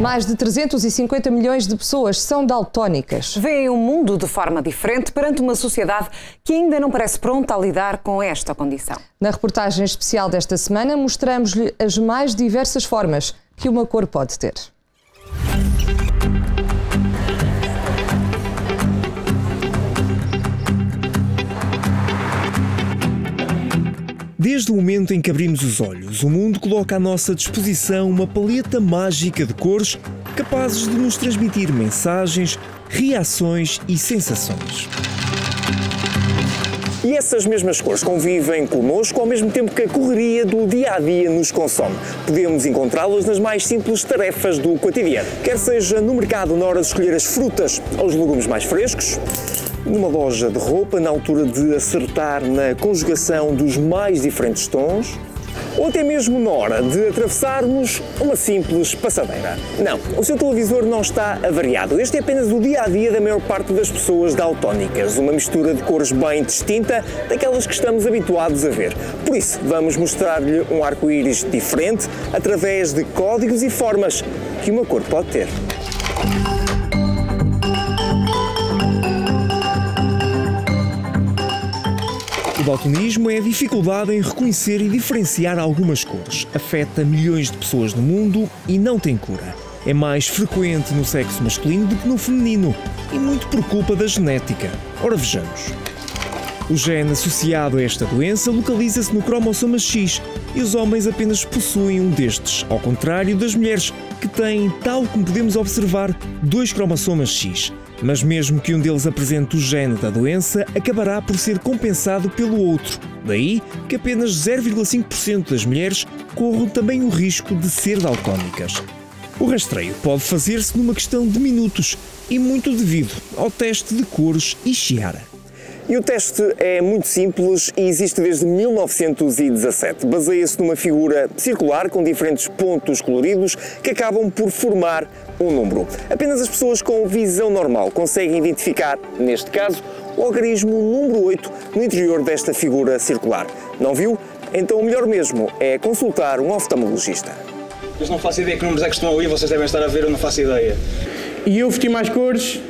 Mais de 350 milhões de pessoas são daltónicas. Veem o mundo de forma diferente perante uma sociedade que ainda não parece pronta a lidar com esta condição. Na reportagem especial desta semana, mostramos-lhe as mais diversas formas que uma cor pode ter. Desde o momento em que abrimos os olhos, o mundo coloca à nossa disposição uma paleta mágica de cores capazes de nos transmitir mensagens, reações e sensações. E essas mesmas cores convivem connosco ao mesmo tempo que a correria do dia-a-dia nos consome. Podemos encontrá-las nas mais simples tarefas do cotidiano. Quer seja no mercado na hora de escolher as frutas ou os legumes mais frescos, numa loja de roupa na altura de acertar na conjugação dos mais diferentes tons, ou até mesmo na hora de atravessarmos uma simples passadeira. Não, o seu televisor não está avariado. Este é apenas o dia-a-dia da maior parte das pessoas daltónicas, uma mistura de cores bem distinta daquelas que estamos habituados a ver. Por isso, vamos mostrar-lhe um arco-íris diferente através de códigos e formas que uma cor pode ter. O daltonismo é a dificuldade em reconhecer e diferenciar algumas cores. Afeta milhões de pessoas no mundo e não tem cura. É mais frequente no sexo masculino do que no feminino e muito por culpa da genética. Ora, vejamos. O gene associado a esta doença localiza-se no cromossoma X e os homens apenas possuem um destes, ao contrário das mulheres, que têm, tal como podemos observar, 2 cromossomas X. Mas mesmo que um deles apresente o gene da doença, acabará por ser compensado pelo outro. Daí que apenas 0,5% das mulheres corram também o risco de ser daltónicas. O rastreio pode fazer-se numa questão de minutos e muito devido ao teste de cores Ishihara. E o teste é muito simples e existe desde 1917. Baseia-se numa figura circular com diferentes pontos coloridos que acabam por formar um número. Apenas as pessoas com visão normal conseguem identificar, neste caso, o algarismo número 8 no interior desta figura circular. Não viu? Então o melhor mesmo é consultar um oftalmologista. Mas não faço ideia que números é que estão ali, vocês devem estar a ver, eu não faço ideia. E eu vestir mais cores,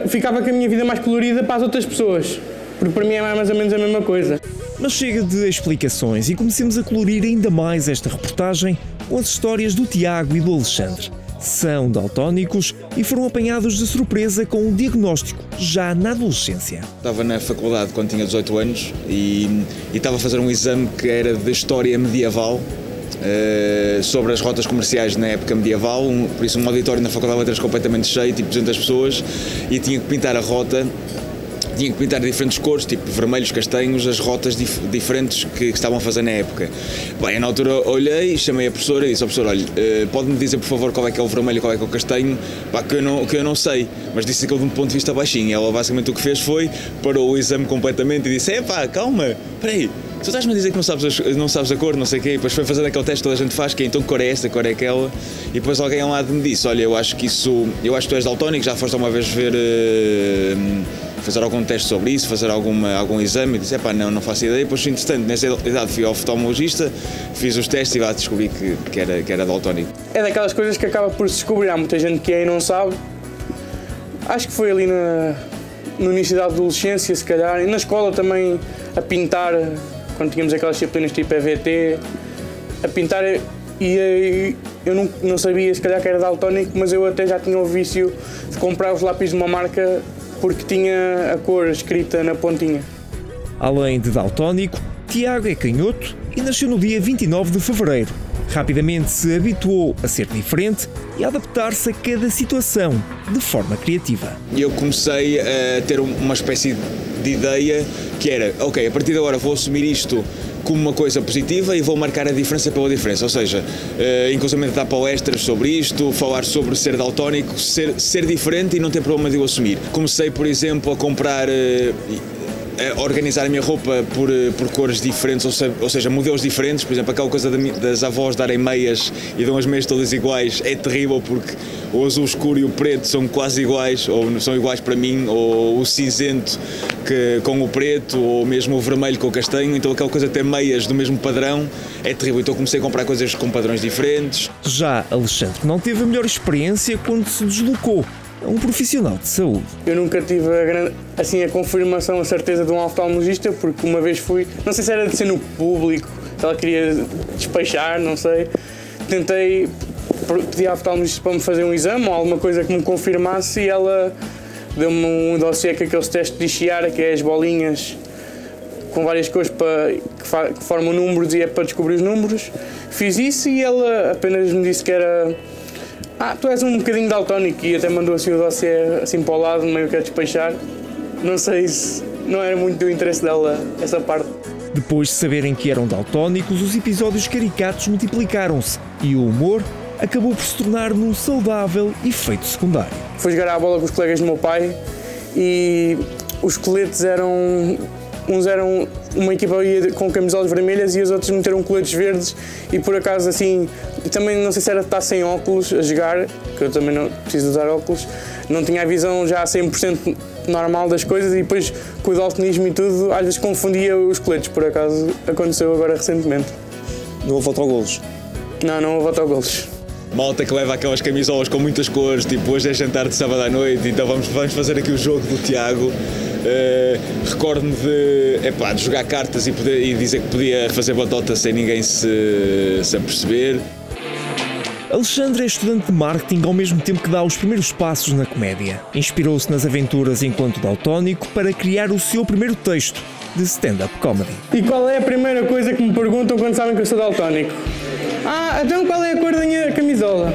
ficava com a minha vida mais colorida para as outras pessoas, porque para mim é mais ou menos a mesma coisa. Mas chega de explicações e comecemos a colorir ainda mais esta reportagem com as histórias do Tiago e do Alexandre. São daltónicos e foram apanhados de surpresa com um diagnóstico já na adolescência. Estava na faculdade quando tinha 18 anos e estava a fazer um exame que era de História Medieval, sobre as rotas comerciais na época medieval, por isso um auditório na Faculdade de Letras completamente cheio, tipo 200 pessoas, e tinha que pintar a rota, tinha que pintar de diferentes cores, tipo vermelhos, castanhos, as rotas diferentes que estavam a fazer na época. Bem, na altura olhei, chamei a professora e disse ao professor, olha, pode-me dizer por favor qual é que é o vermelho e qual é que é o castanho, pá, que eu não sei, mas disse aquilo de um ponto de vista baixinho. Ela basicamente o que fez foi, parou o exame completamente e disse, epá, calma, peraí, tu estás-me a dizer que não sabes a cor, não sei o quê, e depois foi fazer aquele teste que toda a gente faz, que é então que cor é esta, que cor é aquela, e depois alguém ao lado me disse, olha, eu acho que tu és daltónico, já foste uma vez ver, fazer algum teste sobre isso, fazer algum exame, e disse, epá, não faço ideia, depois entretanto, nessa idade fui ao oftalmologista, fiz os testes e lá descobri que era daltónico. É daquelas coisas que acaba por se descobrir, há muita gente que é e não sabe. Acho que foi ali no início da adolescência, se calhar, e na escola também, a pintar, quando tínhamos aquelas disciplinas tipo EVT, a pintar, e eu não sabia se calhar que era daltónico, mas eu até já tinha o vício de comprar os lápis de uma marca porque tinha a cor escrita na pontinha. Além de daltónico, Tiago é canhoto e nasceu no dia 29 de fevereiro. Rapidamente se habituou a ser diferente e a adaptar-se a cada situação de forma criativa. Eu comecei a ter uma espécie de ideia que era, ok, a partir de agora vou assumir isto como uma coisa positiva e vou marcar a diferença pela diferença, ou seja, inclusive dar palestras sobre isto, falar sobre ser daltónico, ser diferente e não ter problema de eu assumir. Comecei, por exemplo, a comprar organizar a minha roupa por cores diferentes, ou seja, modelos diferentes. Por exemplo, aquela coisa das avós darem meias e dão as meias todas iguais é terrível, porque o azul escuro e o preto são quase iguais, ou são iguais para mim, ou o cinzento com o preto, ou mesmo o vermelho com o castanho. Então aquela coisa de ter meias do mesmo padrão é terrível. Então comecei a comprar coisas com padrões diferentes. Já Alexandre não teve a melhor experiência quando se deslocou a um profissional de saúde. Eu nunca tive a confirmação, a certeza de um oftalmologista, porque uma vez fui, não sei se era de ser no público, se ela queria despachar, não sei. Tentei pedir à oftalmologista para me fazer um exame ou alguma coisa que me confirmasse, e ela deu-me um dossiê com aqueles testes de Chiara, que é as bolinhas com várias cores que formam números, e é para descobrir os números. Fiz isso e ela apenas me disse que era: tu és um bocadinho daltónico, e até mandou assim o dossiê assim para o lado, meio que a despachar. Não sei se não era muito do interesse dela essa parte. Depois de saberem que eram daltónicos, os episódios caricatos multiplicaram-se e o humor acabou por se tornar num saudável efeito secundário. Fui jogar a bola com os colegas do meu pai e os coletes eram... Uns eram uma equipa com camisolas vermelhas e os outros meteram coletes verdes, e por acaso assim, também não sei se era estar sem óculos a jogar, que eu também não preciso usar óculos, não tinha a visão já 100% normal das coisas, e depois com o daltonismo e tudo, às vezes confundia os coletes, por acaso aconteceu agora recentemente. Não houve autogolos? Não houve autogolos. Malta que leva aquelas camisolas com muitas cores, tipo hoje é jantar de sábado à noite, então vamos fazer aqui o jogo do Tiago. Recordo-me de jogar cartas e dizer que podia fazer batota sem ninguém se aperceber. Alexandre é estudante de marketing ao mesmo tempo que dá os primeiros passos na comédia. Inspirou-se nas aventuras enquanto daltónico para criar o seu primeiro texto de stand-up comedy. E qual é a primeira coisa que me perguntam quando sabem que eu sou daltónico? Então qual é a cor da minha camisola?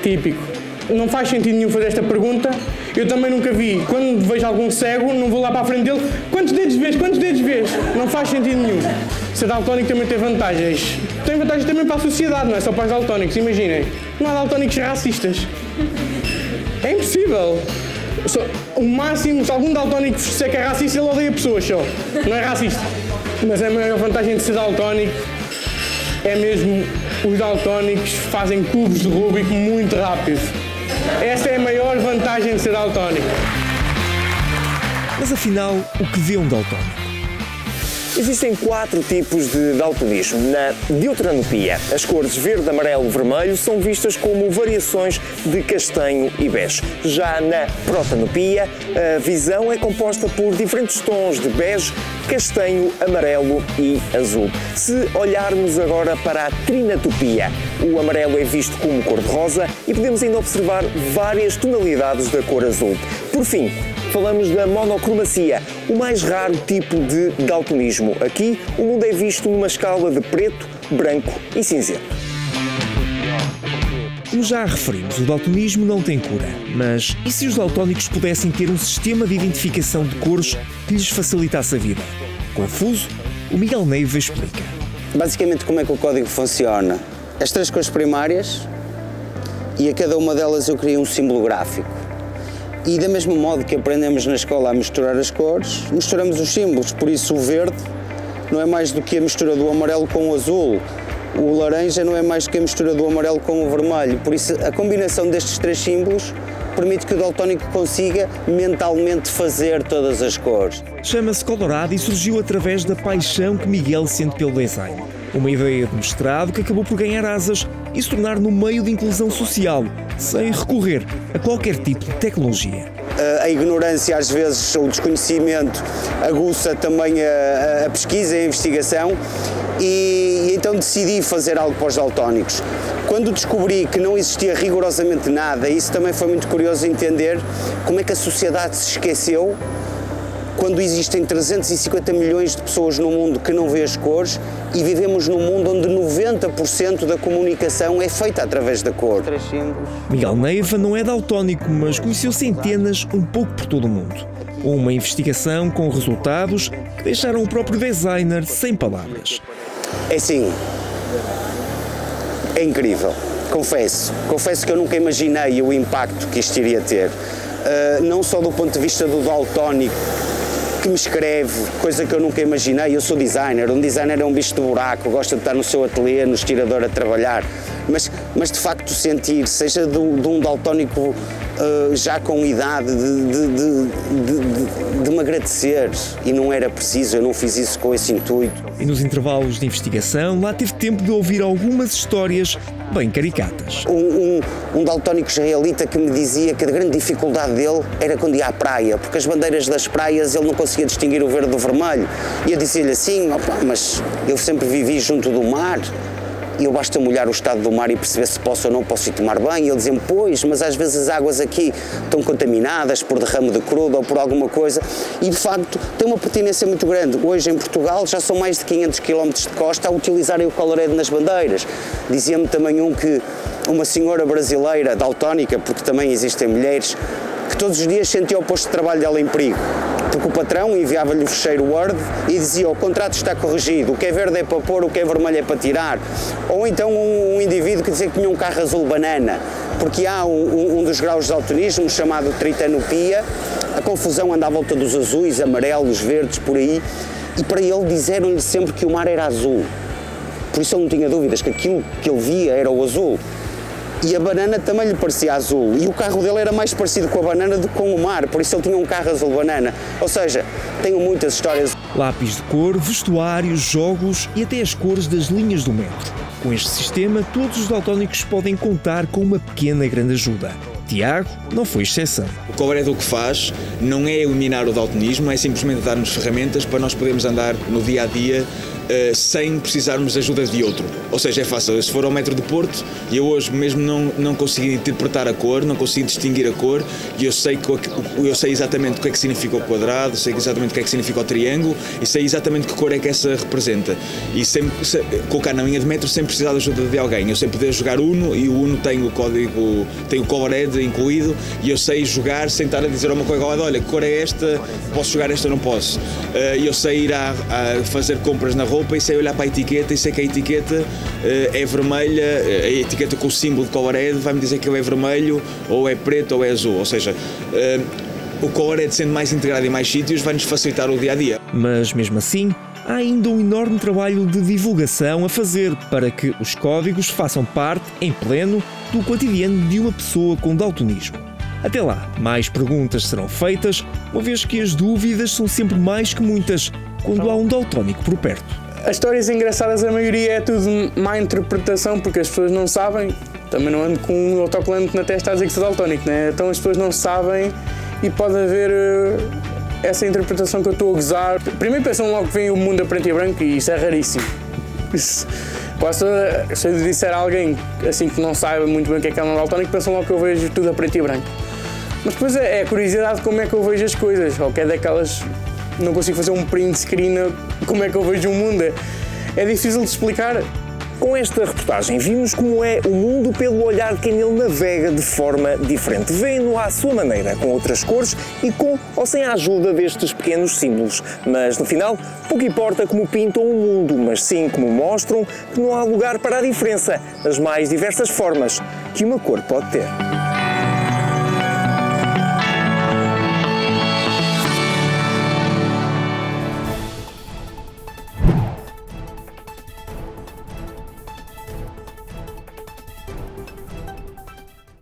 Típico. Não faz sentido nenhum fazer esta pergunta. Eu também nunca vi. Quando vejo algum cego, não vou lá para a frente dele. Quantos dedos vês? Quantos dedos vês? Não faz sentido nenhum. Ser daltónico também tem vantagens. Tem vantagens também para a sociedade, não é só para os daltónicos. Imaginem, não há daltónicos racistas. É impossível. O máximo, se algum daltónico disser que é racista, ele odeia pessoas só. Não é racista. Mas a maior vantagem de ser daltónico é mesmo os daltónicos fazem cubos de Rubik muito rápido. Essa é a maior vantagem de ser daltónico. Mas afinal, o que vê um daltónico? Existem 4 tipos de daltonismo. Na deuteranopia, as cores verde, amarelo e vermelho são vistas como variações de castanho e bege. Já na protanopia, a visão é composta por diferentes tons de bege, castanho, amarelo e azul. Se olharmos agora para a trinatopia, o amarelo é visto como cor-de-rosa e podemos ainda observar várias tonalidades da cor azul. Por fim, falamos da monocromacia, o mais raro tipo de daltonismo. Aqui, o mundo é visto numa escala de preto, branco e cinzento. Como já referimos, o daltonismo não tem cura. Mas e se os daltónicos pudessem ter um sistema de identificação de cores que lhes facilitasse a vida? Confuso? O Miguel Neiva explica. Basicamente, como é que o código funciona? As 3 cores primárias, e a cada uma delas eu criei um símbolo gráfico. E da mesma modo que aprendemos na escola a misturar as cores, misturamos os símbolos. Por isso o verde não é mais do que a mistura do amarelo com o azul. O laranja não é mais do que a mistura do amarelo com o vermelho. Por isso a combinação destes 3 símbolos permite que o daltónico consiga mentalmente fazer todas as cores. Chama-se Colorado e surgiu através da paixão que Miguel sente pelo design. Uma ideia de mestrado que acabou por ganhar asas e se tornar no meio de inclusão social, sem recorrer a qualquer tipo de tecnologia. A ignorância, às vezes, ou o desconhecimento, aguça também a pesquisa e a investigação, e então decidi fazer algo para os daltónicos. Quando descobri que não existia rigorosamente nada, isso também foi muito curioso entender como é que a sociedade se esqueceu quando existem 350 milhões de pessoas no mundo que não vê as cores e vivemos num mundo onde 90% da comunicação é feita através da cor. Miguel Neiva não é daltónico, mas conheceu centenas um pouco por todo o mundo. Uma investigação com resultados que deixaram o próprio designer sem palavras. É sim, é incrível, confesso que eu nunca imaginei o impacto que isto iria ter. Não só do ponto de vista do daltónico, que me escreve, coisa que eu nunca imaginei. Eu sou designer, um designer é um bicho de buraco, gosta de estar no seu ateliê, no estirador a trabalhar, mas de facto sentir, seja de um daltónico já com idade, de me agradecer, e não era preciso, eu não fiz isso com esse intuito. E nos intervalos de investigação, lá teve tempo de ouvir algumas histórias bem caricatas. Um daltónico israelita que me dizia que a grande dificuldade dele era quando ia à praia, porque as bandeiras das praias ele não conseguia distinguir o verde do vermelho. E eu dizia-lhe assim, opa, mas eu sempre vivi junto do mar, e eu basta molhar o estado do mar e perceber se posso ou não posso ir tomar banho. E ele dizia-me, pois, mas às vezes as águas aqui estão contaminadas por derrame de crudo ou por alguma coisa, e de facto tem uma pertinência muito grande. Hoje em Portugal já são mais de 500 km de costa a utilizarem o colored nas bandeiras. Dizia-me também que uma senhora brasileira, daltónica, porque também existem mulheres, que todos os dias sentia o posto de trabalho dela em perigo, porque o patrão enviava-lhe o fecheiro Word e dizia, o contrato está corrigido, o que é verde é para pôr, o que é vermelho é para tirar. Ou então um indivíduo que dizia que tinha um carro azul banana, porque há um dos graus de daltonismo chamado tritanopia, a confusão anda à volta dos azuis, amarelos, verdes, por aí, e para ele disseram-lhe sempre que o mar era azul. Por isso ele não tinha dúvidas que aquilo que ele via era o azul. E a banana também lhe parecia azul, e o carro dele era mais parecido com a banana do que com o mar, por isso ele tinha um carro azul banana. Ou seja, tenho muitas histórias. Lápis de cor, vestuários, jogos e até as cores das linhas do metro. Com este sistema, todos os daltónicos podem contar com uma pequena grande ajuda. Tiago não foi exceção. O Colored o que faz não é eliminar o daltonismo, é simplesmente dar-nos ferramentas para nós podermos andar no dia a dia sem precisarmos de ajuda de outro. Ou seja, é fácil. Se for ao metro de Porto e eu hoje mesmo não consigo interpretar a cor, não consigo distinguir a cor, e eu sei exatamente o que é que significa o quadrado, sei exatamente o que é que significa o triângulo e sei exatamente que cor é que essa representa. E sempre colocar na linha de metro sem precisar da ajuda de alguém. Eu sei poder jogar Uno, e o Uno tem o código, tem o Colored incluído, e eu sei jogar sem estar a dizer a uma coisa, olha, que cor é esta, posso jogar esta ou não posso. E eu sei ir a fazer compras na roupa e sei olhar para a etiqueta e sei que a etiqueta é vermelha, a etiqueta com o símbolo de Colored vai-me dizer que ele é vermelho, ou é preto, ou é azul. Ou seja, o Colored sendo mais integrado em mais sítios vai-nos facilitar o dia-a-dia. Mas mesmo assim, há ainda um enorme trabalho de divulgação a fazer para que os códigos façam parte, em pleno, do cotidiano de uma pessoa com daltonismo. Até lá, mais perguntas serão feitas, uma vez que as dúvidas são sempre mais que muitas quando há um daltónico por perto. As histórias engraçadas, a maioria é tudo má interpretação, porque as pessoas não sabem. Também não ando com um autocolante na testa a dizer que sou daltónico, né? Então as pessoas não sabem e pode haver essa interpretação que eu estou a gozar. Primeiro pensam logo que vem o mundo a preto e branco, e isso é raríssimo. Se eu disser a alguém assim que não saiba muito bem o que é um daltónico, pensam logo que eu vejo tudo a preto e branco. Mas depois é a curiosidade de como é que eu vejo as coisas, ou que é daquelas... Não consigo fazer um print screen como é que eu vejo o mundo. É difícil de explicar. Com esta reportagem vimos como é o mundo pelo olhar de quem nele navega de forma diferente. Vê-no à sua maneira, com outras cores e com ou sem a ajuda destes pequenos símbolos. Mas no final, pouco importa como pintam o mundo, mas sim como mostram que não há lugar para a diferença nas mais diversas formas que uma cor pode ter.